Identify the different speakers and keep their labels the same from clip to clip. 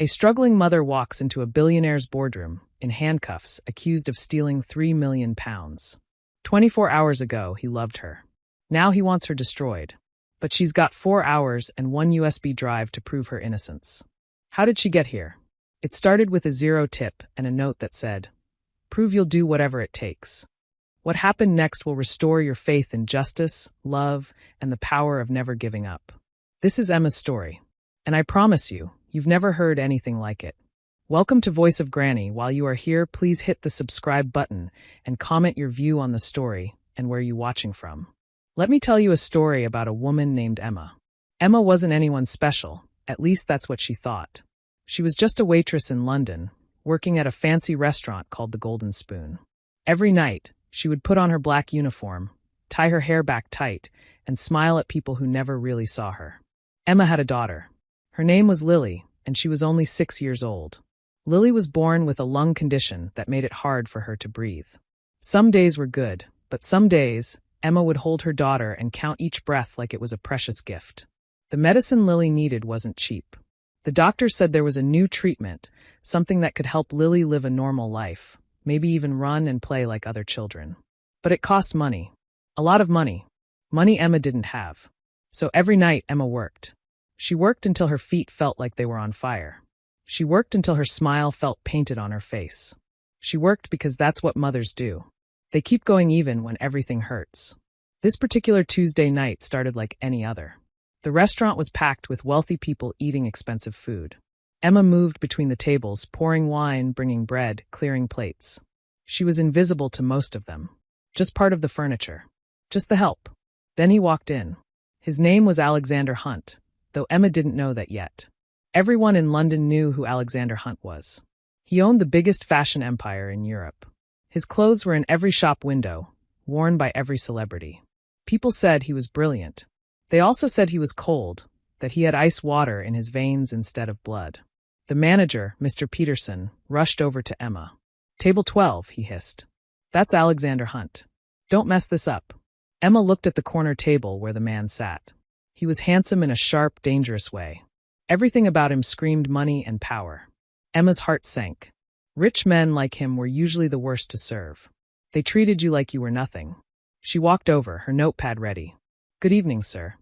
Speaker 1: A struggling mother walks into a billionaire's boardroom, in handcuffs, accused of stealing £3 million. 24 hours ago, he loved her. Now he wants her destroyed. But she's got 4 hours and one USB drive to prove her innocence. How did she get here? It started with a 0 tip and a note that said, "Prove you'll do whatever it takes." What happened next will restore your faith in justice, love, and the power of never giving up. This is Emma's story. And I promise you, you've never heard anything like it. Welcome to Voice of Granny. While you are here, please hit the subscribe button and comment your view on the story and where you're watching from. Let me tell you a story about a woman named Emma. Emma wasn't anyone special, at least that's what she thought. She was just a waitress in London, working at a fancy restaurant called the Golden Spoon. Every night, she would put on her black uniform, tie her hair back tight, and smile at people who never really saw her. Emma had a daughter. Her name was Lily, and she was only 6 years old. Lily was born with a lung condition that made it hard for her to breathe. Some days were good, but some days, Emma would hold her daughter and count each breath like it was a precious gift. The medicine Lily needed wasn't cheap. The doctor said there was a new treatment, something that could help Lily live a normal life, maybe even run and play like other children. But it cost money. A lot of money. Money Emma didn't have. So every night Emma worked. She worked until her feet felt like they were on fire. She worked until her smile felt painted on her face. She worked because that's what mothers do. They keep going even when everything hurts. This particular Tuesday night started like any other. The restaurant was packed with wealthy people eating expensive food. Emma moved between the tables, pouring wine, bringing bread, clearing plates. She was invisible to most of them. Just part of the furniture. Just the help. Then he walked in. His name was Alexander Hunt, though Emma didn't know that yet. Everyone in London knew who Alexander Hunt was. He owned the biggest fashion empire in Europe. His clothes were in every shop window, worn by every celebrity. People said he was brilliant. They also said he was cold, that he had ice water in his veins instead of blood. The manager, Mr. Peterson, rushed over to Emma. "Table 12, he hissed. "That's Alexander Hunt. Don't mess this up." Emma looked at the corner table where the man sat. He was handsome in a sharp, dangerous way. Everything about him screamed money and power. Emma's heart sank. Rich men like him were usually the worst to serve. They treated you like you were nothing. She walked over, her notepad ready. "Good evening, sir.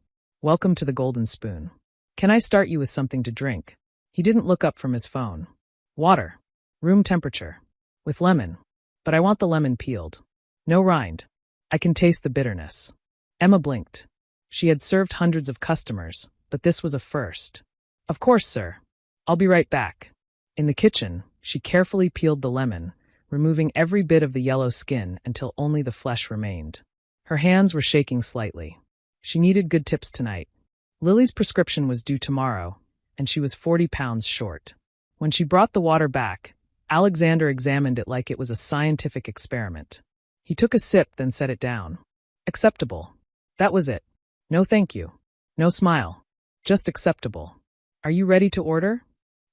Speaker 1: Welcome to the Golden Spoon. Can I start you with something to drink?" He didn't look up from his phone. "Water. Room temperature. With lemon. But I want the lemon peeled. No rind. I can taste the bitterness." Emma blinked. She had served hundreds of customers, but this was a first. "Of course, sir. I'll be right back." In the kitchen, she carefully peeled the lemon, removing every bit of the yellow skin until only the flesh remained. Her hands were shaking slightly. She needed good tips tonight. Lily's prescription was due tomorrow, and she was 40 pounds short. When she brought the water back, Alexander examined it like it was a scientific experiment. He took a sip, then set it down. "Acceptable." That was it. No thank you. No smile. Just acceptable. "Are you ready to order?"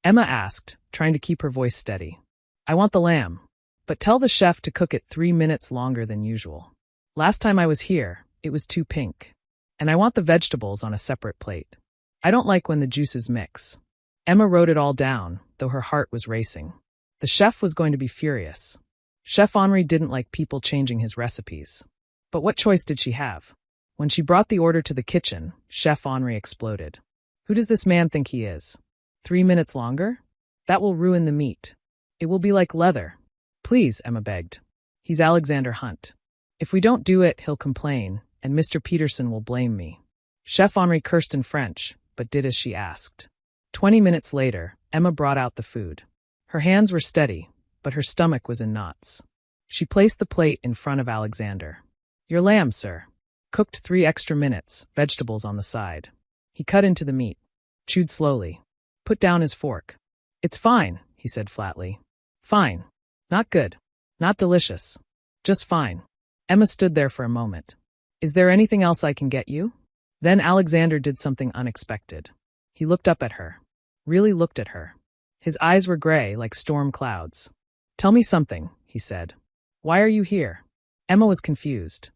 Speaker 1: Emma asked, trying to keep her voice steady. "I want the lamb. But tell the chef to cook it 3 minutes longer than usual. Last time I was here, it was too pink. And I want the vegetables on a separate plate. I don't like when the juices mix." Emma wrote it all down, though her heart was racing. The chef was going to be furious. Chef Henri didn't like people changing his recipes. But what choice did she have? When she brought the order to the kitchen, Chef Henri exploded. "Who does this man think he is? 3 minutes longer? That will ruin the meat. It will be like leather." "Please," Emma begged. "He's Alexander Hunt. If we don't do it, he'll complain, and Mr. Peterson will blame me." Chef Henri cursed in French, but did as she asked. 20 minutes later, Emma brought out the food. Her hands were steady, but her stomach was in knots. She placed the plate in front of Alexander. "Your lamb, sir. Cooked 3 extra minutes, vegetables on the side." He cut into the meat. Chewed slowly. Put down his fork. "It's fine," he said flatly. "Fine. Not good. Not delicious. Just fine." Emma stood there for a moment. "Is there anything else I can get you?" Then Alexander did something unexpected. He looked up at her. Really looked at her. His eyes were gray like storm clouds. "Tell me something," he said. "Why are you here?" Emma was confused.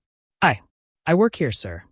Speaker 1: I work here, sir."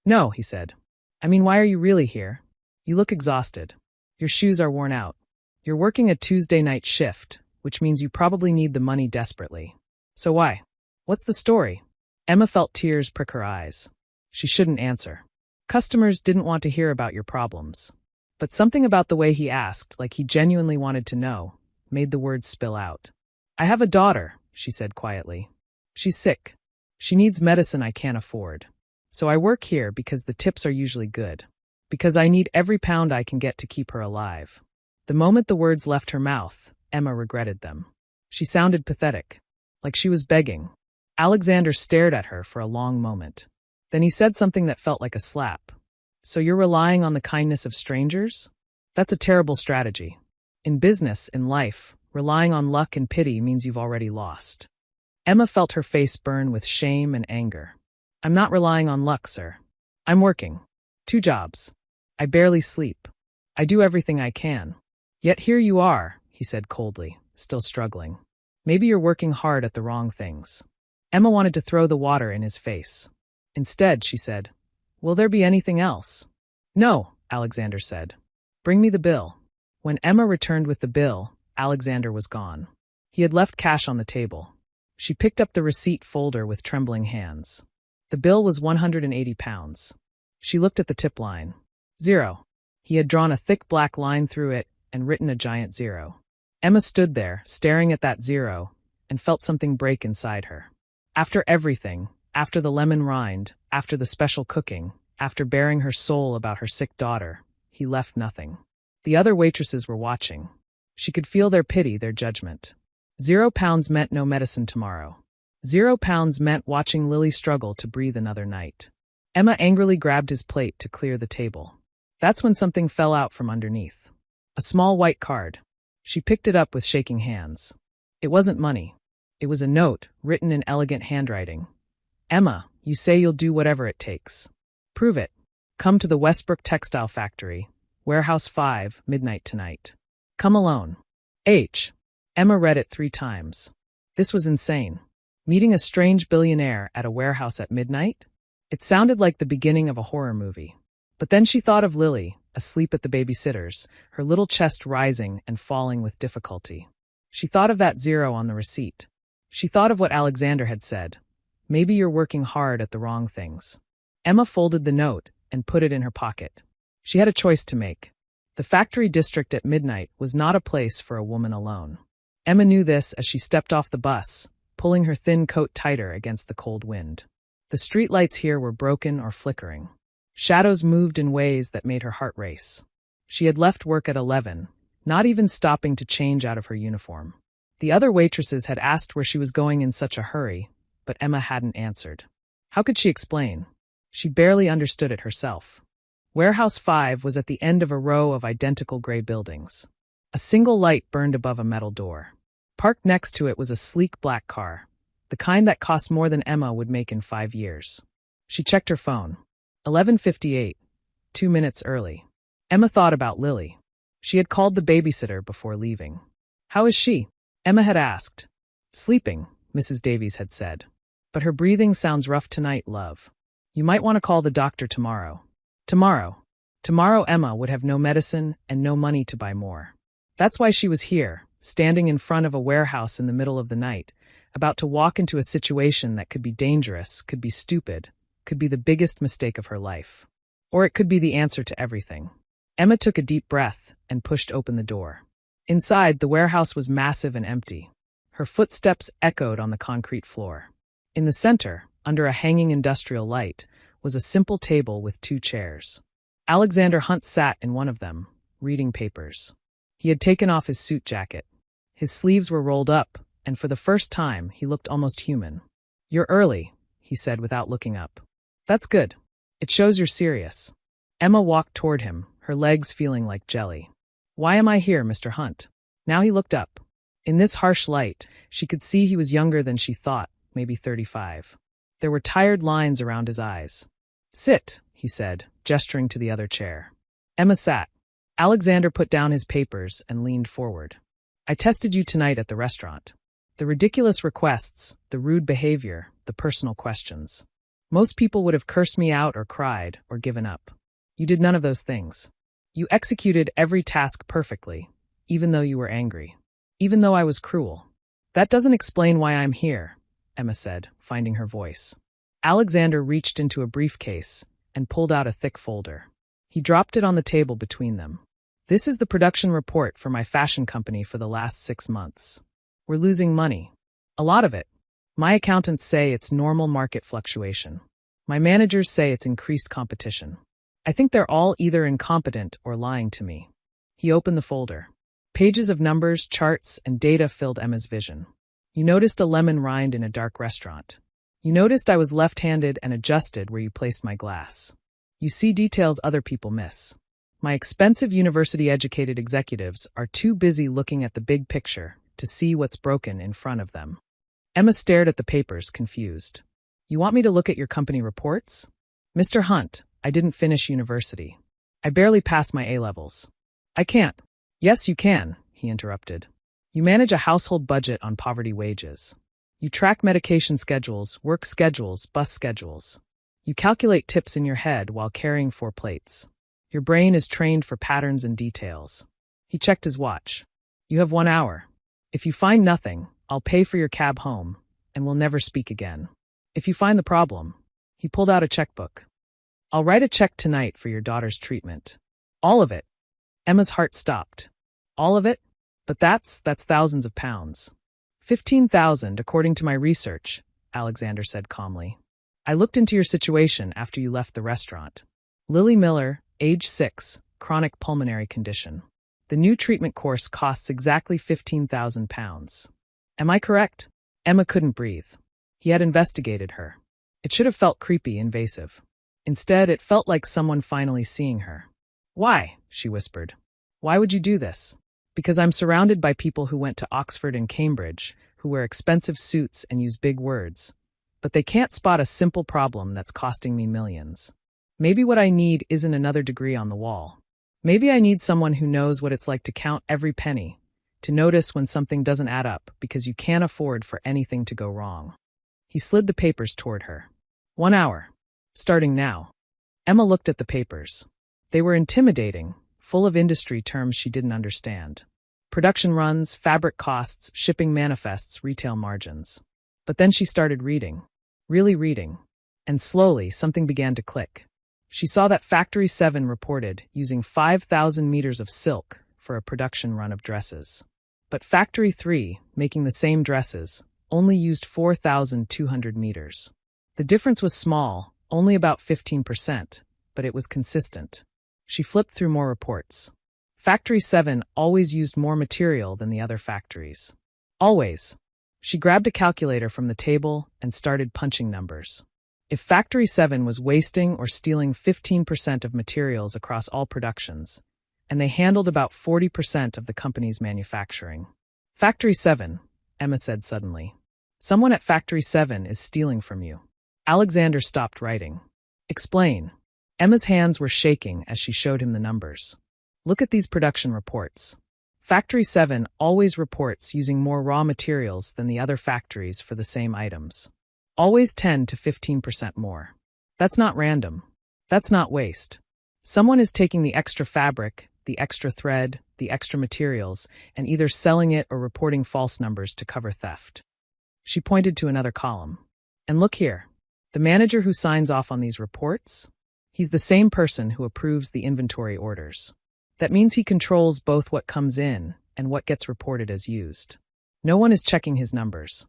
Speaker 1: "No," he said. "I mean, why are you really here? You look exhausted. Your shoes are worn out." You're working a Tuesday night shift, which means you probably need the money desperately. So why? What's the story? Emma felt tears prick her eyes. She shouldn't answer. Customers didn't want to hear about your problems. But something about the way he asked, like he genuinely wanted to know, made the words spill out. I have a daughter, she said quietly. She's sick. She needs medicine I can't afford. So I work here because the tips are usually good. Because I need every pound I can get to keep her alive. The moment the words left her mouth, Emma regretted them. She sounded pathetic, like she was begging. Alexander stared at her for a long moment. Then he said something that felt like a slap. So you're relying on the kindness of strangers? That's a terrible strategy. In business, in life, relying on luck and pity means you've already lost. Emma felt her face burn with shame and anger. I'm not relying on luck, sir. I'm working. 2 jobs. I barely sleep. I do everything I can. Yet here you are, he said coldly, still struggling. Maybe you're working hard at the wrong things. Emma wanted to throw the water in his face. Instead, she said, will there be anything else? No, Alexander said. Bring me the bill. When Emma returned with the bill, Alexander was gone. He had left cash on the table. She picked up the receipt folder with trembling hands. The bill was £180. She looked at the tip line. 0. He had drawn a thick black line through it and written a giant 0. Emma stood there, staring at that 0, and felt something break inside her. After everything, after the lemon rind, after the special cooking, after bearing her soul about her sick daughter, he left nothing. The other waitresses were watching. She could feel their pity, their judgment. £0 meant no medicine tomorrow. £0 meant watching Lily struggle to breathe another night. Emma angrily grabbed his plate to clear the table. That's when something fell out from underneath. A small white card. She picked it up with shaking hands. It wasn't money. It was a note, written in elegant handwriting. Emma, you say you'll do whatever it takes. Prove it. Come to the Westbrook Textile Factory, Warehouse 5, midnight tonight. Come alone. H. Emma read it 3 times. This was insane. Meeting a strange billionaire at a warehouse at midnight? It sounded like the beginning of a horror movie. But then she thought of Lily, asleep at the babysitter's, her little chest rising and falling with difficulty. She thought of that 0 on the receipt. She thought of what Alexander had said. Maybe you're working hard at the wrong things. Emma folded the note and put it in her pocket. She had a choice to make. The factory district at midnight was not a place for a woman alone. Emma knew this as she stepped off the bus, pulling her thin coat tighter against the cold wind. The streetlights here were broken or flickering. Shadows moved in ways that made her heart race. She had left work at 11, not even stopping to change out of her uniform. The other waitresses had asked where she was going in such a hurry, but Emma hadn't answered. How could she explain? She barely understood it herself. Warehouse 5 was at the end of a row of identical gray buildings. A single light burned above a metal door. Parked next to it was a sleek black car, the kind that cost more than Emma would make in 5 years. She checked her phone. 11:58, 2 minutes early. Emma thought about Lily. She had called the babysitter before leaving. How is she? Emma had asked. Sleeping, Mrs. Davies had said. But her breathing sounds rough tonight, love. You might want to call the doctor tomorrow. Tomorrow. Tomorrow Emma would have no medicine and no money to buy more. That's why she was here, standing in front of a warehouse in the middle of the night, about to walk into a situation that could be dangerous, could be stupid, could be the biggest mistake of her life. Or it could be the answer to everything. Emma took a deep breath and pushed open the door. Inside, the warehouse was massive and empty. Her footsteps echoed on the concrete floor. In the center, under a hanging industrial light, was a simple table with 2 chairs. Alexander Hunt sat in one of them, reading papers. He had taken off his suit jacket. His sleeves were rolled up, and for the first time, he looked almost human. You're early, he said without looking up. That's good. It shows you're serious. Emma walked toward him, her legs feeling like jelly. Why am I here, Mr. Hunt? Now he looked up. In this harsh light, she could see he was younger than she thought, maybe 35. There were tired lines around his eyes. Sit, he said, gesturing to the other chair. Emma sat. Alexander put down his papers and leaned forward. I tested you tonight at the restaurant. The ridiculous requests, the rude behavior, the personal questions. Most people would have cursed me out or cried or given up. You did none of those things. You executed every task perfectly, even though you were angry. Even though I was cruel. That doesn't explain why I'm here, Emma said, finding her voice. Alexander reached into a briefcase and pulled out a thick folder. He dropped it on the table between them. This is the production report for my fashion company for the last 6 months. We're losing money. A lot of it. My accountants say it's normal market fluctuation. My managers say it's increased competition. I think they're all either incompetent or lying to me. He opened the folder. Pages of numbers, charts, and data filled Emma's vision. You noticed a lemon rind in a dark restaurant. You noticed I was left-handed and adjusted where you placed my glass. You see details other people miss. My expensive university-educated executives are too busy looking at the big picture to see what's broken in front of them. Emma stared at the papers, confused. You want me to look at your company reports? Mr. Hunt, I didn't finish university. I barely passed my A-levels. I can't. Yes, you can, he interrupted. You manage a household budget on poverty wages. You track medication schedules, work schedules, bus schedules. You calculate tips in your head while carrying 4 plates. Your brain is trained for patterns and details. He checked his watch. You have 1 hour. If you find nothing, I'll pay for your cab home, and we'll never speak again. If you find the problem, he pulled out a checkbook. I'll write a check tonight for your daughter's treatment. All of it. Emma's heart stopped. All of it? But that's thousands of pounds. 15,000, according to my research, Alexander said calmly. I looked into your situation after you left the restaurant. Lily Miller, age 6, chronic pulmonary condition. The new treatment course costs exactly 15,000 pounds. Am I correct? Emma couldn't breathe. He had investigated her. It should have felt creepy, invasive. Instead, it felt like someone finally seeing her. Why? She whispered. Why would you do this? Because I'm surrounded by people who went to Oxford and Cambridge, who wear expensive suits and use big words. But they can't spot a simple problem that's costing me millions. Maybe what I need isn't another degree on the wall. Maybe I need someone who knows what it's like to count every penny, to notice when something doesn't add up because you can't afford for anything to go wrong. He slid the papers toward her. 1 hour. Starting now. Emma looked at the papers. They were intimidating, full of industry terms she didn't understand. Production runs, fabric costs, shipping manifests, retail margins. But then she started reading. Really reading. And slowly, something began to click. She saw that Factory 7 reported using 5,000 meters of silk for a production run of dresses. But Factory 3, making the same dresses, only used 4,200 meters. The difference was small, only about 15%, but it was consistent. She flipped through more reports. Factory 7 always used more material than the other factories. Always. She grabbed a calculator from the table and started punching numbers. If Factory 7 was wasting or stealing 15% of materials across all productions, and they handled about 40% of the company's manufacturing. Factory 7, Emma said suddenly. Someone at Factory 7 is stealing from you. Alexander stopped writing. Explain. Emma's hands were shaking as she showed him the numbers. Look at these production reports. Factory 7 always reports using more raw materials than the other factories for the same items. Always 10 to 15% more. That's not random. That's not waste. Someone is taking the extra fabric, the extra thread, the extra materials, and either selling it or reporting false numbers to cover theft. She pointed to another column. And look here. The manager who signs off on these reports? He's the same person who approves the inventory orders. That means he controls both what comes in and what gets reported as used. No one is checking his numbers.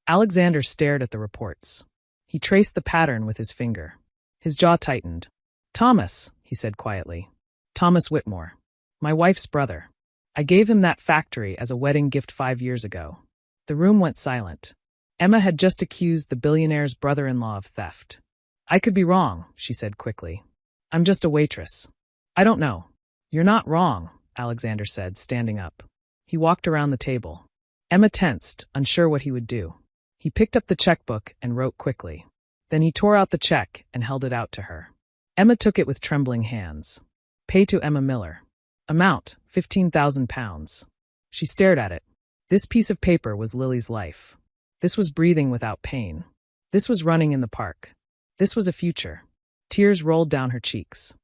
Speaker 1: Alexander stared at the reports. He traced the pattern with his finger. His jaw tightened. Thomas, he said quietly. Thomas Whitmore. My wife's brother. I gave him that factory as a wedding gift 5 years ago. The room went silent. Emma had just accused the billionaire's brother-in-law of theft. I could be wrong, she said quickly. I'm just a waitress. I don't know. You're not wrong, Alexander said, standing up. He walked around the table. Emma tensed, unsure what he would do. He picked up the checkbook and wrote quickly. Then he tore out the check and held it out to her. Emma took it with trembling hands. Pay to Emma Miller. Amount, 15,000 pounds. She stared at it. This piece of paper was Lily's life. This was breathing without pain. This was running in the park. This was a future. Tears rolled down her cheeks.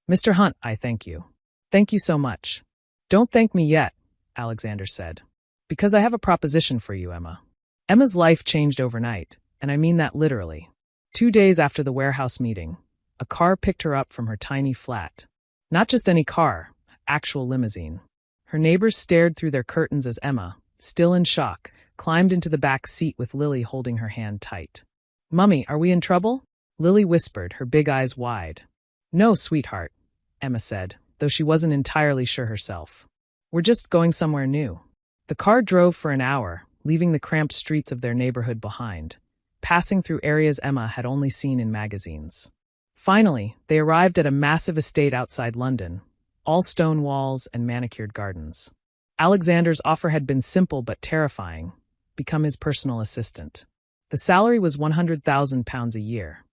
Speaker 1: Mr. Hunt, I thank you. Thank you so much. Don't thank me yet, Alexander said. Because I have a proposition for you, Emma. Emma's life changed overnight, and I mean that literally. 2 days after the warehouse meeting, a car picked her up from her tiny flat. Not just any car, actual limousine. Her neighbors stared through their curtains as Emma, still in shock, climbed into the back seat with Lily holding her hand tight. "Mummy, are we in trouble?" Lily whispered, her big eyes wide. "No, sweetheart," Emma said, though she wasn't entirely sure herself. "We're just going somewhere new." The car drove for an hour, leaving the cramped streets of their neighborhood behind, passing through areas Emma had only seen in magazines. Finally, they arrived at a massive estate outside London, all stone walls and manicured gardens. Alexander's offer had been simple but terrifying: become his personal assistant. The salary was £100,000 a year.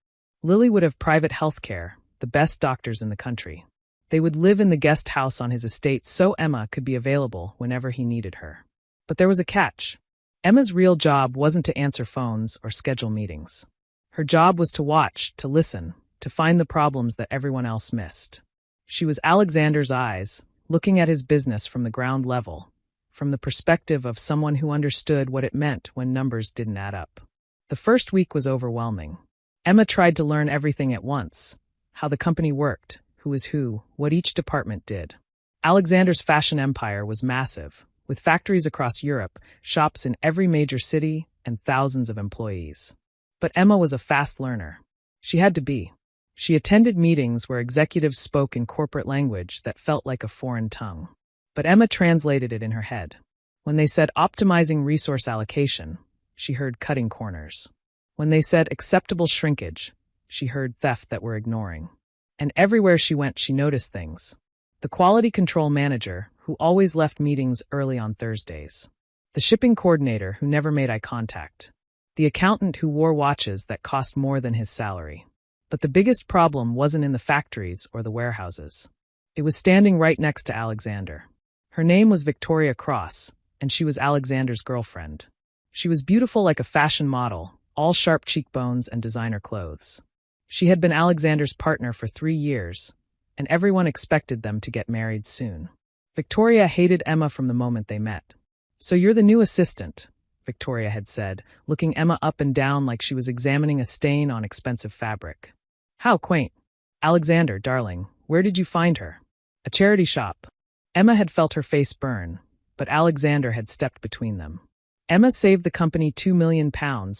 Speaker 1: Lily would have private health care, the best doctors in the country. They would live in the guest house on his estate so Emma could be available whenever he needed her. But there was a catch. Emma's real job wasn't to answer phones or schedule meetings. Her job was to watch, to listen, to find the problems that everyone else missed. She was Alexander's eyes, looking at his business from the ground level, from the perspective of someone who understood what it meant when numbers didn't add up. The first week was overwhelming. Emma tried to learn everything at once: how the company worked, who was who, what each department did. Alexander's fashion empire was massive, with factories across Europe, shops in every major city, and thousands of employees. But Emma was a fast learner. She had to be. She attended meetings where executives spoke in corporate language that felt like a foreign tongue. But Emma translated it in her head. When they said optimizing resource allocation, she heard cutting corners. When they said acceptable shrinkage, she heard theft that we're ignoring. And everywhere she went, she noticed things. The quality control manager, who always left meetings early on Thursdays. The shipping coordinator, who never made eye contact. The accountant who wore watches that cost more than his salary. But the biggest problem wasn't in the factories or the warehouses. It was standing right next to Alexander. Her name was Victoria Cross, and she was Alexander's girlfriend. She was beautiful like a fashion model, all sharp cheekbones and designer clothes. She had been Alexander's partner for 3 years, and everyone expected them to get married soon. Victoria hated Emma from the moment they met. "So you're the new assistant," Victoria had said, looking Emma up and down like she was examining a stain on expensive fabric. "How quaint. Alexander, darling, where did you find her?" "A charity shop." Emma had felt her face burn, but Alexander had stepped between them. Emma saved the company £2 million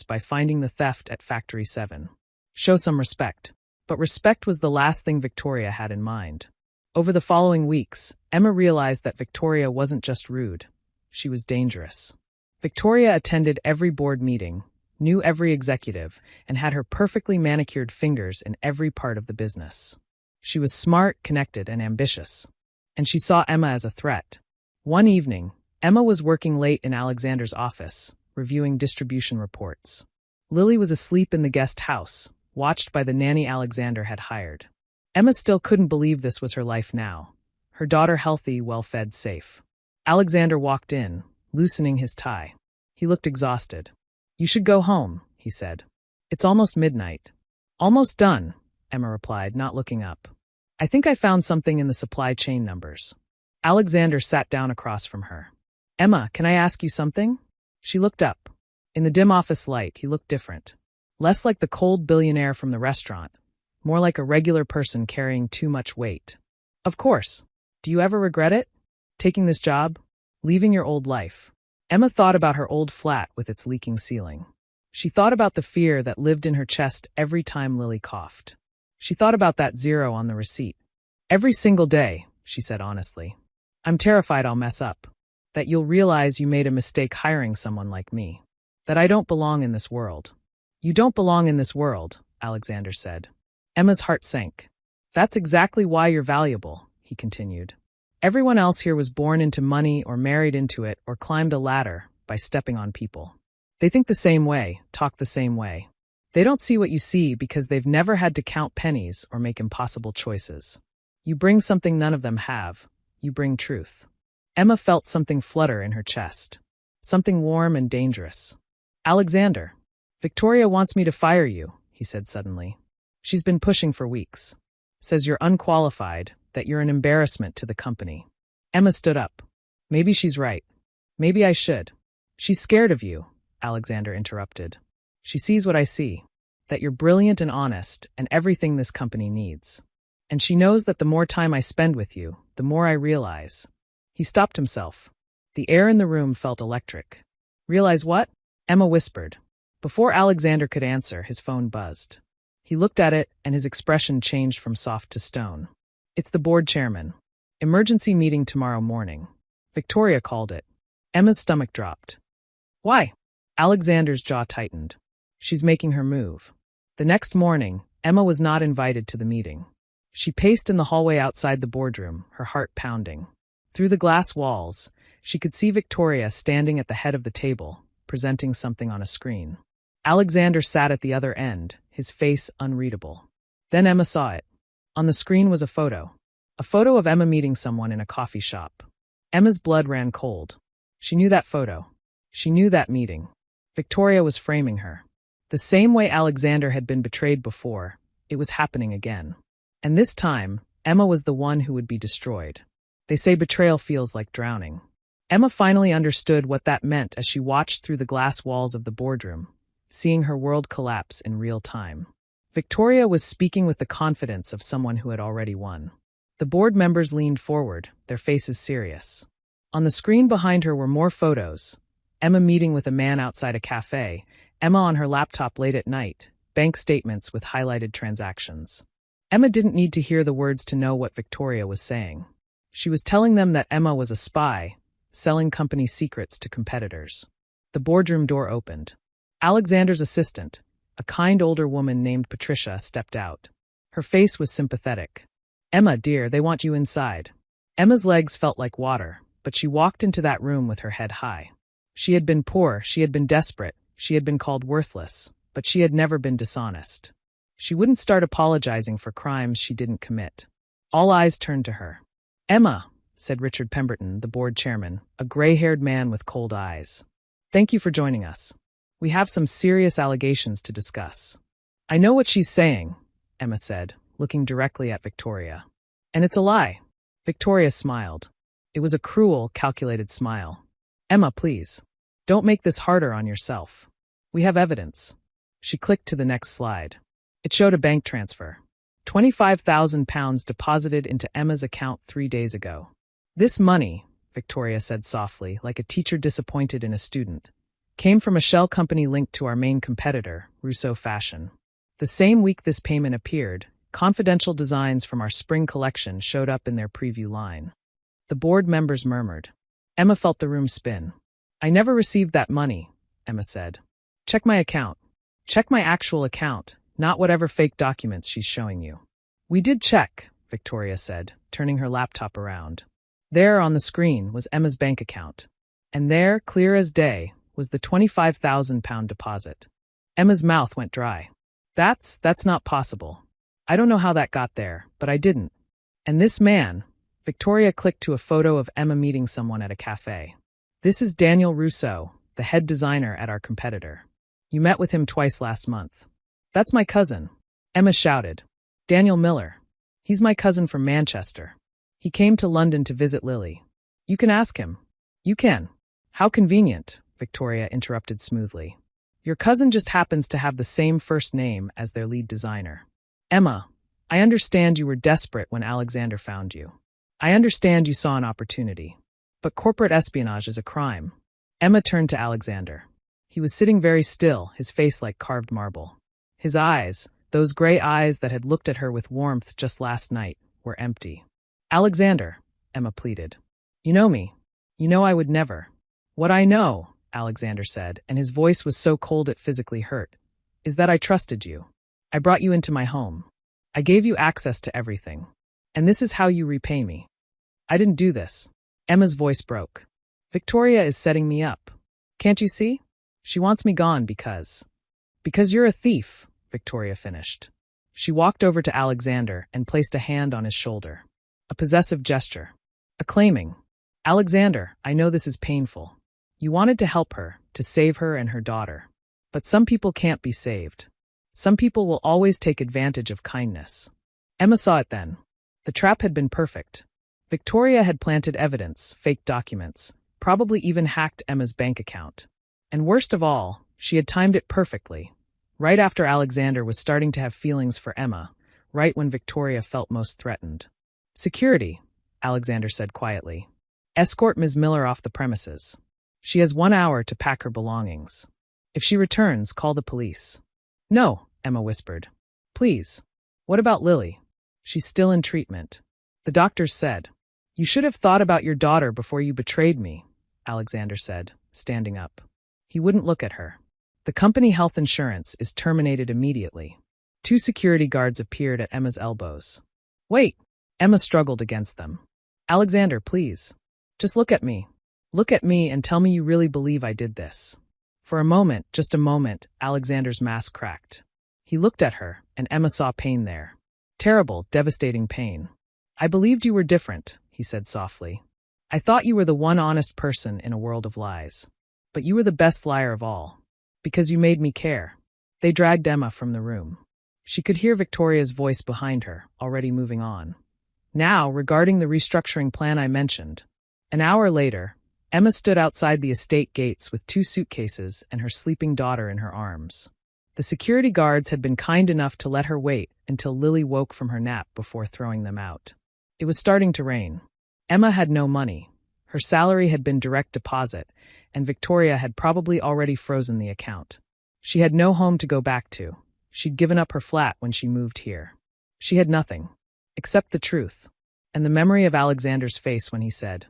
Speaker 1: by finding the theft at Factory 7. Show some respect. But respect was the last thing Victoria had in mind. Over the following weeks, Emma realized that Victoria wasn't just rude. She was dangerous. Victoria attended every board meeting, knew every executive, and had her perfectly manicured fingers in every part of the business. She was smart, connected, and ambitious. And she saw Emma as a threat. One evening, Emma was working late in Alexander's office, reviewing distribution reports. Lily was asleep in the guest house, watched by the nanny Alexander had hired. Emma still couldn't believe this was her life now. Her daughter healthy, well-fed, safe. Alexander walked in, loosening his tie. He looked exhausted. "You should go home," he said. "It's almost midnight." "Almost done," Emma replied, not looking up. "I think I found something in the supply chain numbers." Alexander sat down across from her. "Emma, can I ask you something?" She looked up. In the dim office light, he looked different. Less like the cold billionaire from the restaurant, more like a regular person carrying too much weight. "Of course. Do you ever regret it? Taking this job? Leaving your old life?" Emma thought about her old flat with its leaking ceiling. She thought about the fear that lived in her chest every time Lily coughed. She thought about that 0 on the receipt. "Every single day," she said honestly. "I'm terrified I'll mess up. That you'll realize you made a mistake hiring someone like me. That I don't belong in this world." "You don't belong in this world," Alexander said. Emma's heart sank. "That's exactly why you're valuable," he continued. "Everyone else here was born into money or married into it or climbed a ladder by stepping on people. They think the same way, talk the same way. They don't see what you see because they've never had to count pennies or make impossible choices. You bring something none of them have. You bring truth." Emma felt something flutter in her chest. Something warm and dangerous. "Alexander, Victoria wants me to fire you," he said suddenly. "She's been pushing for weeks. Says you're unqualified, that you're an embarrassment to the company." Emma stood up. Maybe she's right. Maybe I should. She's scared of you, Alexander interrupted. She sees what I see, that you're brilliant and honest and everything this company needs. And she knows that the more time I spend with you, the more I realize. He stopped himself. The air in the room felt electric. Realize what? Emma whispered. Before Alexander could answer, his phone buzzed. He looked at it, and his expression changed from soft to stone. It's the board chairman. Emergency meeting tomorrow morning. Victoria called it. Emma's stomach dropped. Why? Alexander's jaw tightened. She's making her move. The next morning, Emma was not invited to the meeting. She paced in the hallway outside the boardroom, her heart pounding. Through the glass walls, she could see Victoria standing at the head of the table, presenting something on a screen. Alexander sat at the other end, his face unreadable. Then Emma saw it. On the screen was a photo of Emma meeting someone in a coffee shop. Emma's blood ran cold. She knew that photo. She knew that meeting. Victoria was framing her. The same way Alexander had been betrayed before, it was happening again. And this time, Emma was the one who would be destroyed. They say betrayal feels like drowning. Emma finally understood what that meant as she watched through the glass walls of the boardroom, seeing her world collapse in real time. Victoria was speaking with the confidence of someone who had already won. The board members leaned forward, their faces serious. On the screen behind her were more photos. Emma meeting with a man outside a cafe, Emma on her laptop late at night, bank statements with highlighted transactions. Emma didn't need to hear the words to know what Victoria was saying. She was telling them that Emma was a spy, selling company secrets to competitors. The boardroom door opened. Alexander's assistant, a kind older woman named Patricia, stepped out. Her face was sympathetic. Emma, dear, they want you inside. Emma's legs felt like water, but she walked into that room with her head high. She had been poor, she had been desperate, she had been called worthless, but she had never been dishonest. She wouldn't start apologizing for crimes she didn't commit. All eyes turned to her. Emma, said Richard Pemberton, the board chairman, a gray-haired man with cold eyes. Thank you for joining us. We have some serious allegations to discuss. I know what she's saying, Emma said, looking directly at Victoria. And it's a lie. Victoria smiled. It was a cruel, calculated smile. Emma, please. Don't make this harder on yourself. We have evidence. She clicked to the next slide. It showed a bank transfer. £25,000 deposited into Emma's account 3 days ago. This money, Victoria said softly, like a teacher disappointed in a student, came from a shell company linked to our main competitor, Rousseau Fashion. The same week this payment appeared, confidential designs from our spring collection showed up in their preview line. The board members murmured. Emma felt the room spin. I never received that money, Emma said. Check my account. Check my actual account, not whatever fake documents she's showing you. We did check, Victoria said, turning her laptop around. There on the screen was Emma's bank account. And there, clear as day, was the £25,000 deposit. Emma's mouth went dry. That's not possible. I don't know how that got there, but I didn't. And this man, Victoria clicked to a photo of Emma meeting someone at a cafe. This is Daniel Rousseau, the head designer at our competitor. You met with him twice last month. That's my cousin, Emma shouted. Daniel Miller. He's my cousin from Manchester. He came to London to visit Lily. You can ask him. You can. How convenient, Victoria interrupted smoothly. Your cousin just happens to have the same first name as their lead designer. Emma, I understand you were desperate when Alexander found you. I understand you saw an opportunity. But corporate espionage is a crime. Emma turned to Alexander. He was sitting very still, his face like carved marble. His eyes, those gray eyes that had looked at her with warmth just last night, were empty. Alexander, Emma pleaded. You know me. You know I would never. What I know, Alexander said, and his voice was so cold it physically hurt, is that I trusted you. I brought you into my home. I gave you access to everything. And this is how you repay me. I didn't do this. Emma's voice broke. Victoria is setting me up. Can't you see? She wants me gone because you're a thief, Victoria finished. She walked over to Alexander and placed a hand on his shoulder. A possessive gesture. Acclaiming. Alexander, I know this is painful. You wanted to help her, to save her and her daughter. But some people can't be saved. Some people will always take advantage of kindness. Emma saw it then. The trap had been perfect. Victoria had planted evidence, faked documents, probably even hacked Emma's bank account. And worst of all, she had timed it perfectly. Right after Alexander was starting to have feelings for Emma, right when Victoria felt most threatened. "Security," Alexander said quietly. "Escort Ms. Miller off the premises. She has 1 hour to pack her belongings. If she returns, call the police." "No," Emma whispered. "Please. What about Lily? She's still in treatment." The doctors said. "You should have thought about your daughter before you betrayed me," Alexander said, standing up. He wouldn't look at her. "The company health insurance is terminated immediately." 2 security guards appeared at Emma's elbows. "Wait!" Emma struggled against them. "Alexander, please. Just look at me. Look at me and tell me you really believe I did this." For a moment, just a moment, Alexander's mask cracked. He looked at her, and Emma saw pain there. Terrible, devastating pain. "I believed you were different," he said softly. "I thought you were the one honest person in a world of lies. But you were the best liar of all. Because you made me care." They dragged Emma from the room. She could hear Victoria's voice behind her, already moving on. "Now, regarding the restructuring plan I mentioned." An hour later, Emma stood outside the estate gates with 2 suitcases and her sleeping daughter in her arms. The security guards had been kind enough to let her wait until Lily woke from her nap before throwing them out. It was starting to rain. Emma had no money. Her salary had been direct deposit, and Victoria had probably already frozen the account. She had no home to go back to. She'd given up her flat when she moved here. She had nothing, except the truth, and the memory of Alexander's face when he said,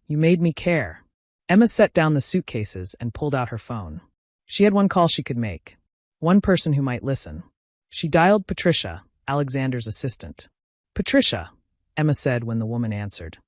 Speaker 1: "You made me care." Emma set down the suitcases and pulled out her phone. She had one call she could make. One person who might listen. She dialed Patricia, Alexander's assistant. "Patricia," Emma said when the woman answered.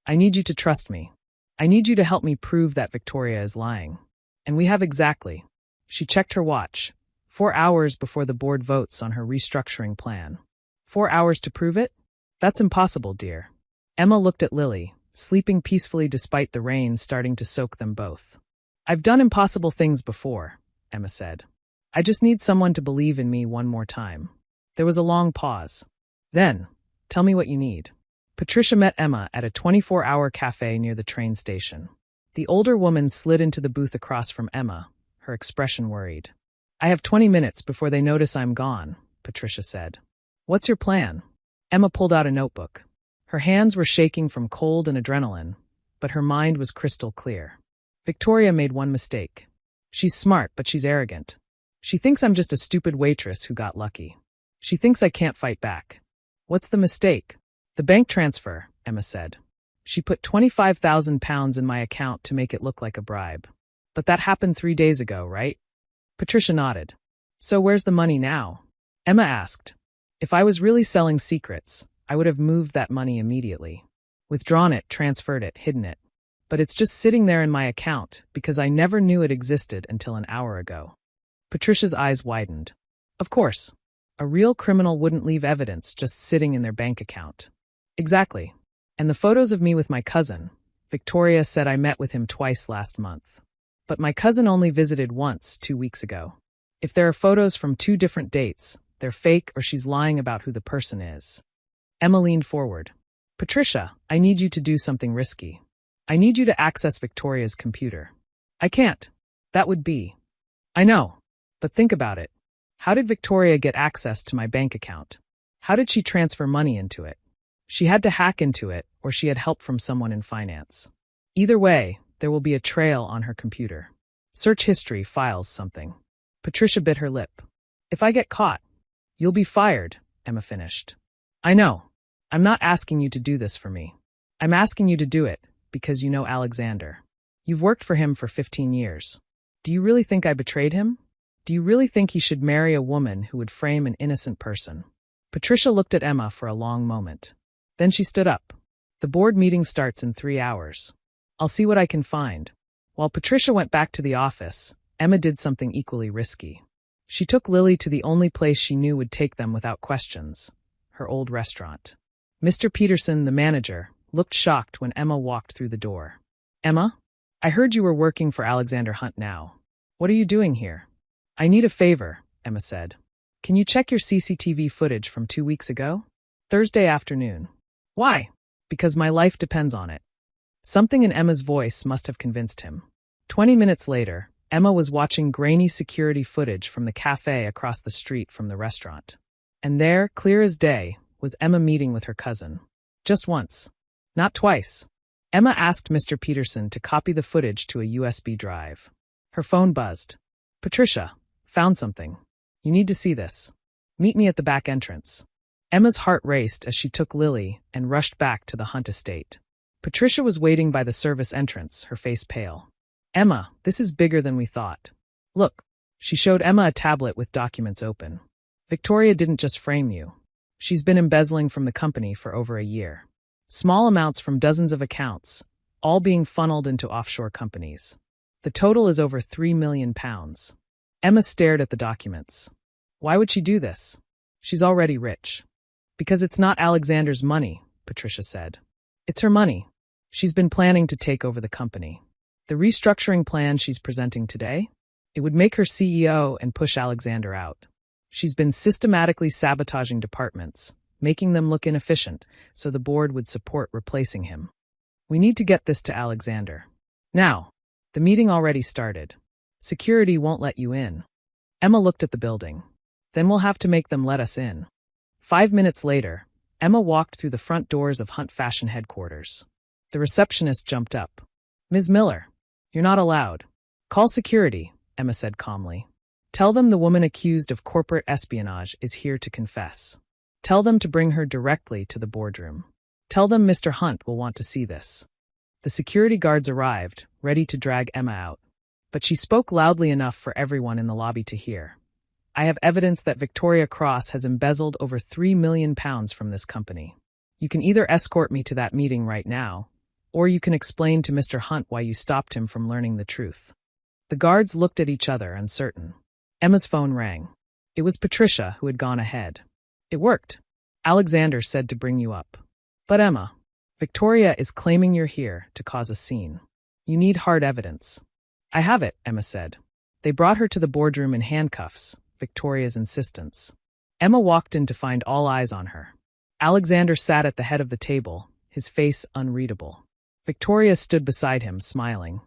Speaker 1: "I need you to trust me. I need you to help me prove that Victoria is lying. And we have exactly." She checked her watch. 4 hours before the board votes on her restructuring plan. 4 hours to prove it? That's impossible, dear. Emma looked at Lily, sleeping peacefully despite the rain starting to soak them both. "I've done impossible things before," Emma said. "I just need someone to believe in me one more time." There was a long pause. Then, "Tell me what you need." Patricia met Emma at a 24-hour cafe near the train station. The older woman slid into the booth across from Emma, her expression worried. "I have 20 minutes before they notice I'm gone," Patricia said. "What's your plan?" Emma pulled out a notebook. Her hands were shaking from cold and adrenaline, but her mind was crystal clear. "Victoria made one mistake. She's smart, but she's arrogant. She thinks I'm just a stupid waitress who got lucky. She thinks I can't fight back." "What's the mistake?" "The bank transfer," Emma said. "She put £25,000 in my account to make it look like a bribe. But that happened 3 days ago, right?" Patricia nodded. "So where's the money now?" Emma asked. "If I was really selling secrets, I would have moved that money immediately. Withdrawn it, transferred it, hidden it. But it's just sitting there in my account because I never knew it existed until an hour ago." Patricia's eyes widened. "Of course. A real criminal wouldn't leave evidence just sitting in their bank account." "Exactly. And the photos of me with my cousin. Victoria said I met with him twice last month. But my cousin only visited once 2 weeks ago. If there are photos from 2 different dates, they're fake or she's lying about who the person is." Emma leaned forward. "Patricia, I need you to do something risky. I need you to access Victoria's computer." "I can't. That would be." "I know. But think about it. How did Victoria get access to my bank account? How did she transfer money into it? She had to hack into it, or she had help from someone in finance. Either way, there will be a trail on her computer. Search history, files, something." Patricia bit her lip. "If I get caught, you'll be fired," Emma finished. "I know. I'm not asking you to do this for me. I'm asking you to do it because you know Alexander. You've worked for him for 15 years. Do you really think I betrayed him? Do you really think he should marry a woman who would frame an innocent person?" Patricia looked at Emma for a long moment. Then she stood up. "The board meeting starts in 3 hours. I'll see what I can find." While Patricia went back to the office, Emma did something equally risky. She took Lily to the only place she knew would take them without questions, her old restaurant. Mr. Peterson, the manager, looked shocked when Emma walked through the door. "Emma, I heard you were working for Alexander Hunt now. What are you doing here?" "I need a favor," Emma said. "Can you check your CCTV footage from 2 weeks ago? Thursday afternoon." "Why?" Because my life depends on it. Something in Emma's voice must have convinced him. 20 minutes later, Emma was watching grainy security footage from the cafe across the street from the restaurant. And there, clear as day, was Emma meeting with her cousin. Just once. Not twice. Emma asked Mr. Peterson to copy the footage to a USB drive. Her phone buzzed. Patricia, found something. You need to see this. Meet me at the back entrance. Emma's heart raced as she took Lily and rushed back to the Hunt estate. Patricia was waiting by the service entrance, her face pale. Emma, this is bigger than we thought. Look. She showed Emma a tablet with documents open. Victoria didn't just frame you. She's been embezzling from the company for over a year. Small amounts from dozens of accounts, all being funneled into offshore companies. The total is over £3 million. Emma stared at the documents. Why would she do this? She's already rich. Because it's not Alexander's money, Patricia said. It's her money. She's been planning to take over the company. The restructuring plan she's presenting today? It would make her CEO and push Alexander out. She's been systematically sabotaging departments, making them look inefficient, so the board would support replacing him. We need to get this to Alexander. Now. The meeting already started. Security won't let you in. Emma looked at the building. Then we'll have to make them let us in. 5 minutes later, Emma walked through the front doors of Hunt Fashion headquarters. The receptionist jumped up. Ms. Miller, you're not allowed. Call security, Emma said calmly. Tell them the woman accused of corporate espionage is here to confess. Tell them to bring her directly to the boardroom. Tell them Mr. Hunt will want to see this. The security guards arrived, ready to drag Emma out. But she spoke loudly enough for everyone in the lobby to hear. I have evidence that Victoria Cross has embezzled over £3 million from this company. You can either escort me to that meeting right now, or you can explain to Mr. Hunt why you stopped him from learning the truth. The guards looked at each other, uncertain. Emma's phone rang. It was Patricia who had gone ahead. It worked. Alexander said to bring you up. But Emma, Victoria is claiming you're here to cause a scene. You need hard evidence. I have it, Emma said. They brought her to the boardroom in handcuffs, Victoria's insistence. Emma walked in to find all eyes on her. Alexander sat at the head of the table, his face unreadable. Victoria stood beside him, smiling.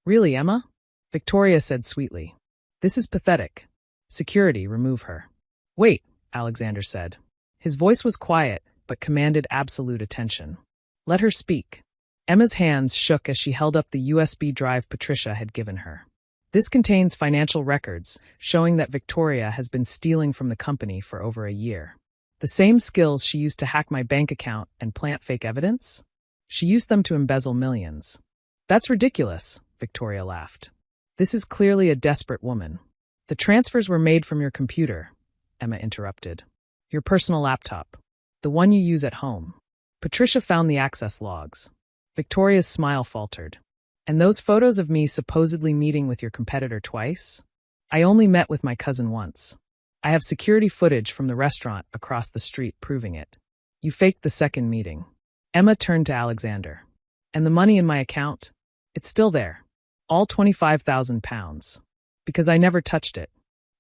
Speaker 1: Really, Emma? Victoria said sweetly. This is pathetic. Security, remove her. Wait, Alexander said. His voice was quiet, but commanded absolute attention. Let her speak. Emma's hands shook as she held up the USB drive Patricia had given her. This contains financial records showing that Victoria has been stealing from the company for over a year. The same skills she used to hack my bank account and plant fake evidence? She used them to embezzle millions. That's ridiculous, Victoria laughed. This is clearly a desperate woman. The transfers were made from your computer, Emma interrupted. Your personal laptop. The one you use at home. Patricia found the access logs. Victoria's smile faltered. And those photos of me supposedly meeting with your competitor twice? I only met with my cousin once. I have security footage from the restaurant across the street proving it. You faked the second meeting. Emma turned to Alexander. And the money in my account? It's still there. All £25,000. Because I never touched it.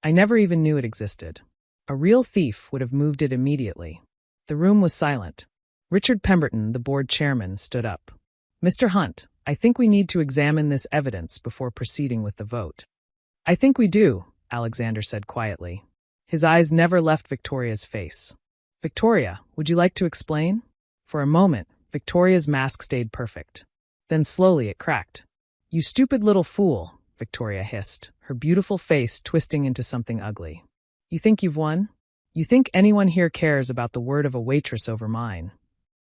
Speaker 1: I never even knew it existed. A real thief would have moved it immediately. The room was silent. Richard Pemberton, the board chairman, stood up. Mr. Hunt, I think we need to examine this evidence before proceeding with the vote. I think we do, Alexander said quietly. His eyes never left Victoria's face. Victoria, would you like to explain? For a moment, Victoria's mask stayed perfect. Then slowly it cracked. You stupid little fool, Victoria hissed, her beautiful face twisting into something ugly. You think you've won? You think anyone here cares about the word of a waitress over mine?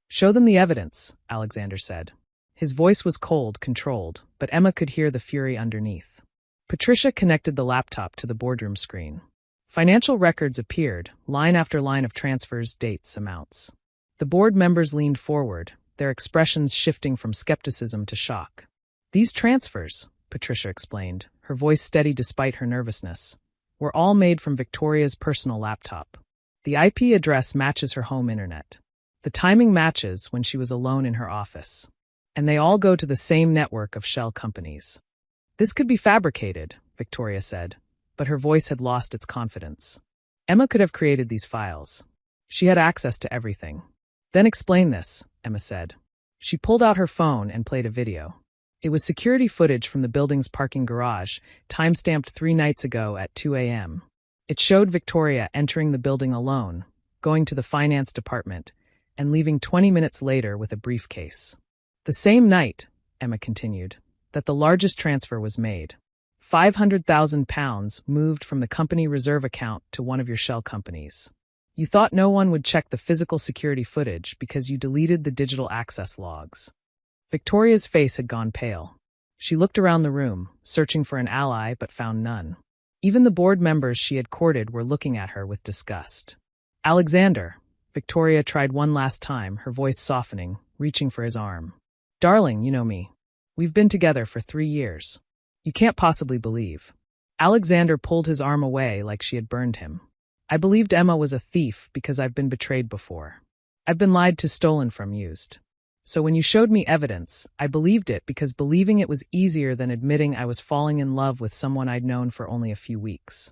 Speaker 1: Show them the evidence, Alexander said. His voice was cold, controlled, but Emma could hear the fury underneath. Patricia connected the laptop to the boardroom screen. Financial records appeared, line after line of transfers, dates, amounts. The board members leaned forward, their expressions shifting from skepticism to shock. These transfers, Patricia explained, her voice steady despite her nervousness, were all made from Victoria's personal laptop. The IP address matches her home internet. The timing matches when she was alone in her office. And they all go to the same network of shell companies. This could be fabricated, Victoria said, but her voice had lost its confidence. Emma could have created these files. She had access to everything. Then explain this, Emma said. She pulled out her phone and played a video. It was security footage from the building's parking garage, time-stamped 3 nights ago at 2 a.m. It showed Victoria entering the building alone, going to the finance department, and leaving 20 minutes later with a briefcase. The same night, Emma continued, that the largest transfer was made. £500,000 moved from the company reserve account to one of your shell companies. You thought no one would check the physical security footage because you deleted the digital access logs. Victoria's face had gone pale. She looked around the room, searching for an ally, but found none. Even the board members she had courted were looking at her with disgust. Alexander, Victoria tried one last time, her voice softening, reaching for his arm. Darling, you know me. We've been together for 3 years. You can't possibly believe. Alexander pulled his arm away like she had burned him. I believed Emma was a thief because I've been betrayed before. I've been lied to, stolen from, used. So when you showed me evidence, I believed it because believing it was easier than admitting I was falling in love with someone I'd known for only a few weeks.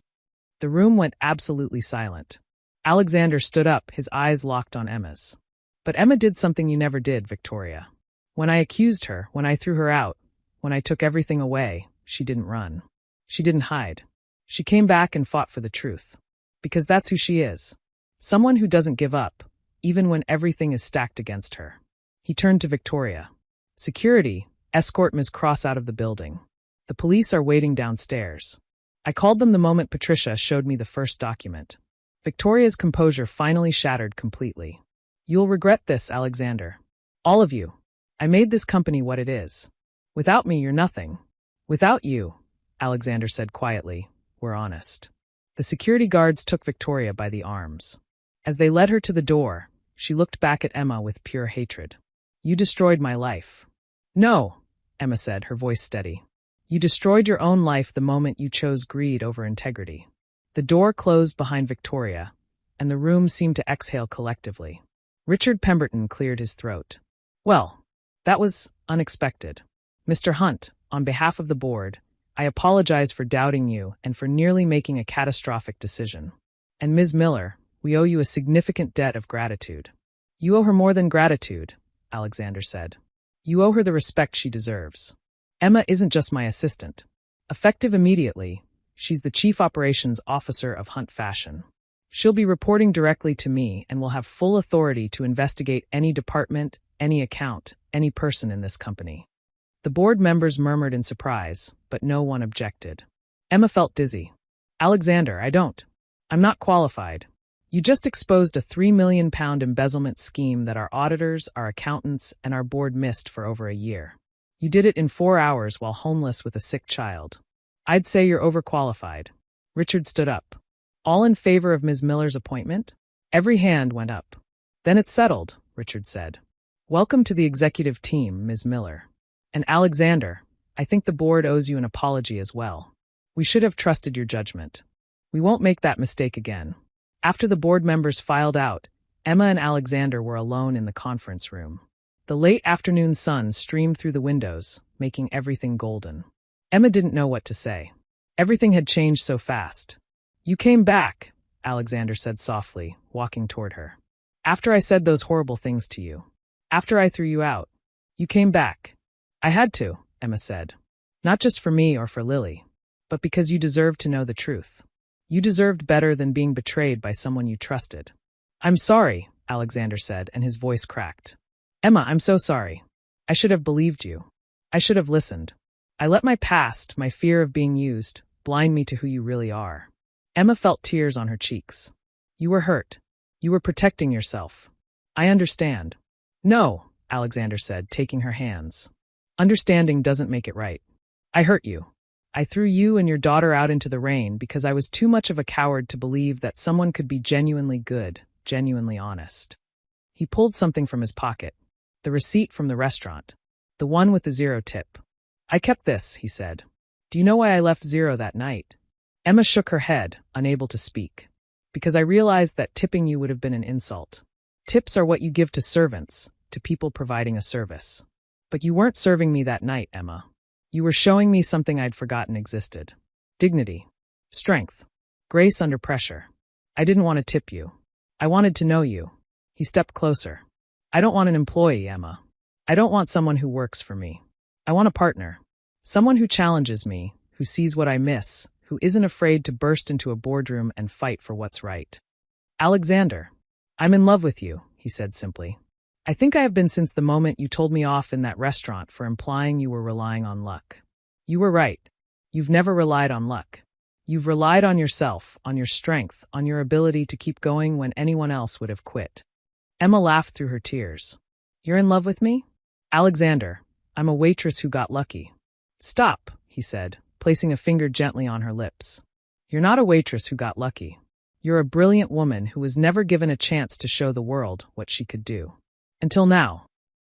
Speaker 1: The room went absolutely silent. Alexander stood up, his eyes locked on Emma's. But Emma did something you never did, Victoria. When I accused her, when I threw her out, when I took everything away, she didn't run. She didn't hide. She came back and fought for the truth. Because that's who she is. Someone who doesn't give up, even when everything is stacked against her. He turned to Victoria. Security, escort Ms. Cross out of the building. The police are waiting downstairs. I called them the moment Patricia showed me the first document. Victoria's composure finally shattered completely. You'll regret this, Alexander. All of you. I made this company what it is. Without me, you're nothing. Without you, Alexander said quietly, we're honest. The security guards took Victoria by the arms. As they led her to the door, she looked back at Emma with pure hatred. You destroyed my life. No, Emma said, her voice steady. You destroyed your own life the moment you chose greed over integrity. The door closed behind Victoria, and the room seemed to exhale collectively. Richard Pemberton cleared his throat. Well, that was unexpected. Mr. Hunt, on behalf of the board, I apologize for doubting you and for nearly making a catastrophic decision. And Ms. Miller, we owe you a significant debt of gratitude. You owe her more than gratitude, Alexander said. You owe her the respect she deserves. Emma isn't just my assistant. Effective immediately, she's the Chief Operations Officer of Hunt Fashion. She'll be reporting directly to me and will have full authority to investigate any department, any account, any person in this company. The board members murmured in surprise, but no one objected. Emma felt dizzy. Alexander, I'm not qualified. You just exposed a £3 million embezzlement scheme that our auditors, our accountants, and our board missed for over a year. You did it in 4 hours while homeless with a sick child. I'd say you're overqualified. Richard stood up. All in favor of Ms. Miller's appointment? Every hand went up. Then it's settled, Richard said. Welcome to the executive team, Ms. Miller. And Alexander, I think the board owes you an apology as well. We should have trusted your judgment. We won't make that mistake again. After the board members filed out, Emma and Alexander were alone in the conference room. The late afternoon sun streamed through the windows, making everything golden. Emma didn't know what to say. Everything had changed so fast. You came back, Alexander said softly, walking toward her. After I said those horrible things to you. After I threw you out. You came back. I had to, Emma said. Not just for me or for Lily, but because you deserved to know the truth. You deserved better than being betrayed by someone you trusted. I'm sorry, Alexander said, and his voice cracked. Emma, I'm so sorry. I should have believed you. I should have listened. I let my past, my fear of being used, blind me to who you really are. Emma felt tears on her cheeks. You were hurt. You were protecting yourself. I understand. No, Alexander said, taking her hands. Understanding doesn't make it right. I hurt you. I threw you and your daughter out into the rain because I was too much of a coward to believe that someone could be genuinely good, genuinely honest. He pulled something from his pocket. The receipt from the restaurant. The one with the 0 tip. I kept this, he said. Do you know why I left 0 that night? Emma shook her head, unable to speak. Because I realized that tipping you would have been an insult. Tips are what you give to servants, to people providing a service. But you weren't serving me that night, Emma. You were showing me something I'd forgotten existed. Dignity. Strength. Grace under pressure. I didn't want to tip you. I wanted to know you. He stepped closer. I don't want an employee, Emma. I don't want someone who works for me. I want a partner. Someone who challenges me, who sees what I miss, who isn't afraid to burst into a boardroom and fight for what's right. Alexander, I'm in love with you, he said simply. I think I have been since the moment you told me off in that restaurant for implying you were relying on luck. You were right. You've never relied on luck. You've relied on yourself, on your strength, on your ability to keep going when anyone else would have quit. Emma laughed through her tears. You're in love with me? Alexander, I'm a waitress who got lucky. Stop, he said, placing a finger gently on her lips. You're not a waitress who got lucky. You're a brilliant woman who was never given a chance to show the world what she could do. Until now.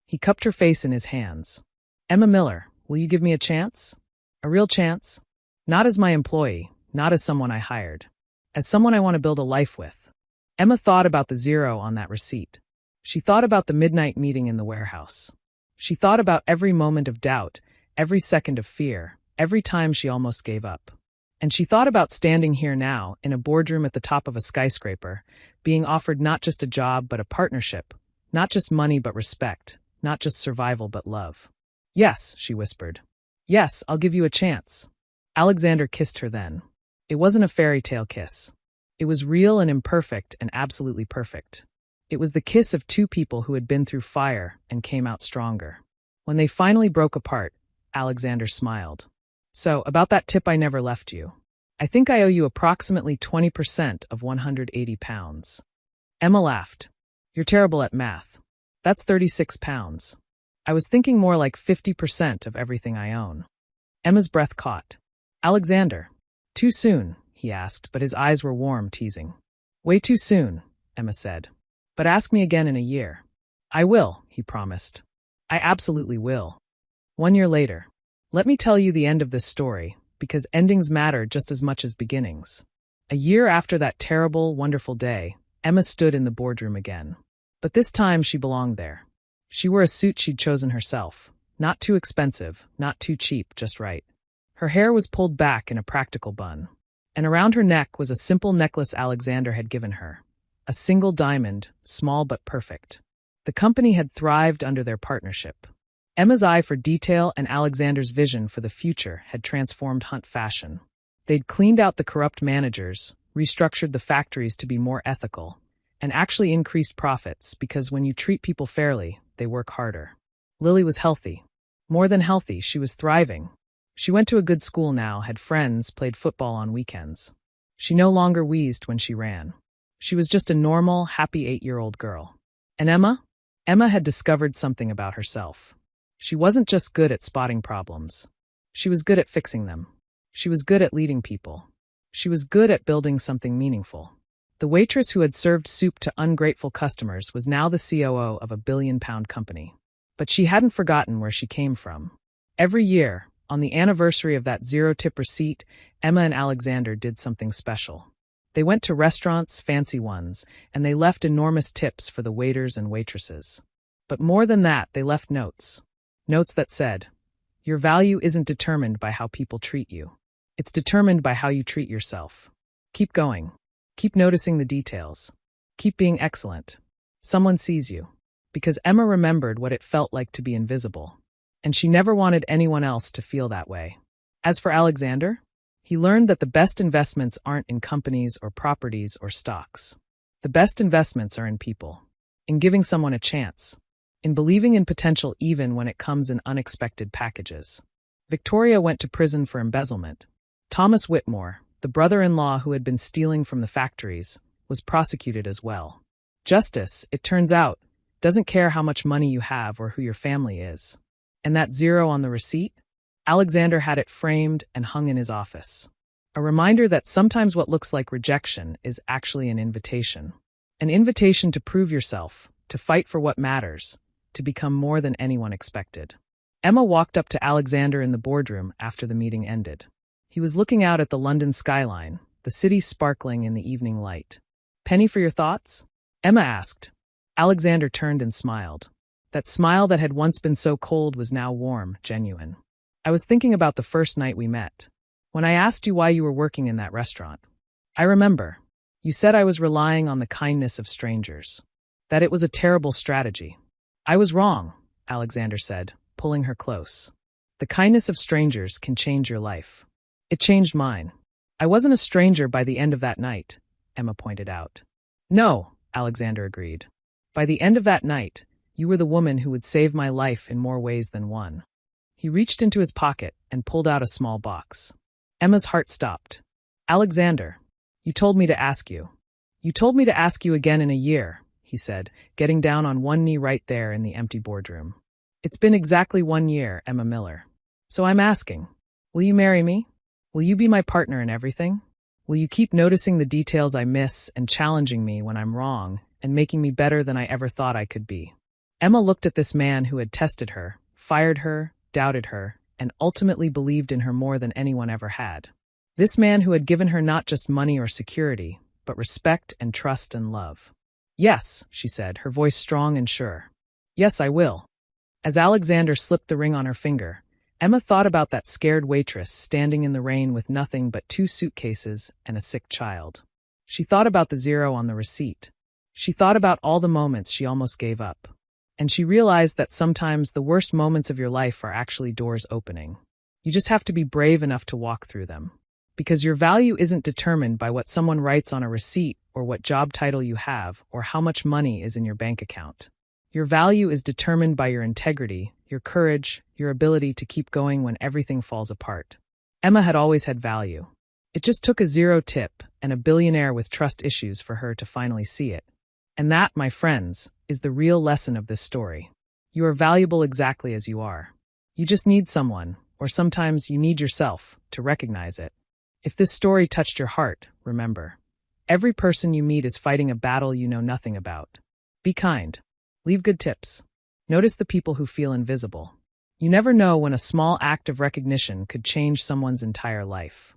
Speaker 1: He cupped her face in his hands. Emma Miller, will you give me a chance? A real chance? Not as my employee, not as someone I hired. As someone I want to build a life with. Emma thought about the zero on that receipt. She thought about the midnight meeting in the warehouse. She thought about every moment of doubt, every second of fear, every time she almost gave up. And she thought about standing here now, in a boardroom at the top of a skyscraper, being offered not just a job but a partnership, not just money but respect, not just survival but love. Yes, she whispered. Yes, I'll give you a chance. Alexander kissed her then. It wasn't a fairy tale kiss. It was real and imperfect and absolutely perfect. It was the kiss of two people who had been through fire and came out stronger. When they finally broke apart, Alexander smiled. So, about that tip I never left you. I think I owe you approximately 20% of 180 pounds. Emma laughed. You're terrible at math. That's 36 pounds. I was thinking more like 50% of everything I own. Emma's breath caught. Alexander. Too soon, he asked, but his eyes were warm, teasing. Way too soon, Emma said. But ask me again in a year. I will, he promised. I absolutely will. 1 year later. Let me tell you the end of this story, because endings matter just as much as beginnings. A year after that terrible, wonderful day, Emma stood in the boardroom again. But this time she belonged there. She wore a suit she'd chosen herself. Not too expensive, not too cheap, just right. Her hair was pulled back in a practical bun. And around her neck was a simple necklace Alexander had given her. A single diamond, small but perfect. The company had thrived under their partnership. Emma's eye for detail and Alexander's vision for the future had transformed Hunt Fashion. They'd cleaned out the corrupt managers, restructured the factories to be more ethical, and actually increased profits because when you treat people fairly, they work harder. Lily was healthy. More than healthy, she was thriving. She went to a good school now, had friends, played football on weekends. She no longer wheezed when she ran. She was just a normal, happy 8-year-old girl. And Emma? Emma had discovered something about herself. She wasn't just good at spotting problems. She was good at fixing them. She was good at leading people. She was good at building something meaningful. The waitress who had served soup to ungrateful customers was now the COO of a billion-pound company. But she hadn't forgotten where she came from. Every year, on the anniversary of that zero-tip receipt, Emma and Alexander did something special. They went to restaurants, fancy ones, and they left enormous tips for the waiters and waitresses. But more than that, they left notes. Notes that said, your value isn't determined by how people treat you. It's determined by how you treat yourself. Keep going. Keep noticing the details. Keep being excellent. Someone sees you. Because Emma remembered what it felt like to be invisible. And she never wanted anyone else to feel that way. As for Alexander, he learned that the best investments aren't in companies or properties or stocks. The best investments are in people. In giving someone a chance. In believing in potential even when it comes in unexpected packages. Victoria went to prison for embezzlement. Thomas Whitmore, the brother-in-law who had been stealing from the factories, was prosecuted as well. Justice, it turns out, doesn't care how much money you have or who your family is. And that zero on the receipt? Alexander had it framed and hung in his office. A reminder that sometimes what looks like rejection is actually an invitation. An invitation to prove yourself, to fight for what matters, to become more than anyone expected. Emma walked up to Alexander in the boardroom after the meeting ended. He was looking out at the London skyline, the city sparkling in the evening light. Penny for your thoughts? Emma asked. Alexander turned and smiled. That smile that had once been so cold was now warm, genuine. I was thinking about the first night we met. When I asked you why you were working in that restaurant. I remember. You said I was relying on the kindness of strangers. That it was a terrible strategy. I was wrong. Alexander said, pulling her close. The kindness of strangers can change your life. It changed mine. I wasn't a stranger by the end of that night, Emma pointed out. No, Alexander agreed. By the end of that night, you were the woman who would save my life in more ways than one. He reached into his pocket and pulled out a small box. Emma's heart stopped. Alexander, you told me to ask you. You told me to ask you again in a year, he said, getting down on one knee right there in the empty boardroom. It's been exactly 1 year, Emma Miller. So I'm asking, will you marry me? Will you be my partner in everything? Will you keep noticing the details I miss and challenging me when I'm wrong and making me better than I ever thought I could be? Emma looked at this man who had tested her, fired her, doubted her, and ultimately believed in her more than anyone ever had. This man who had given her not just money or security, but respect and trust and love. Yes, she said, her voice strong and sure. Yes, I will. As Alexander slipped the ring on her finger, Emma thought about that scared waitress standing in the rain with nothing but 2 suitcases and a sick child. She thought about the 0 on the receipt. She thought about all the moments she almost gave up. And she realized that sometimes the worst moments of your life are actually doors opening. You just have to be brave enough to walk through them. Because your value isn't determined by what someone writes on a receipt or what job title you have or how much money is in your bank account. Your value is determined by your integrity, your courage, your ability to keep going when everything falls apart. Emma had always had value. It just took a 0 tip and a billionaire with trust issues for her to finally see it. And that, my friends, is the real lesson of this story. You are valuable exactly as you are. You just need someone, or sometimes you need yourself, to recognize it. If this story touched your heart, remember, every person you meet is fighting a battle you know nothing about. Be kind. Leave good tips. Notice the people who feel invisible. You never know when a small act of recognition could change someone's entire life.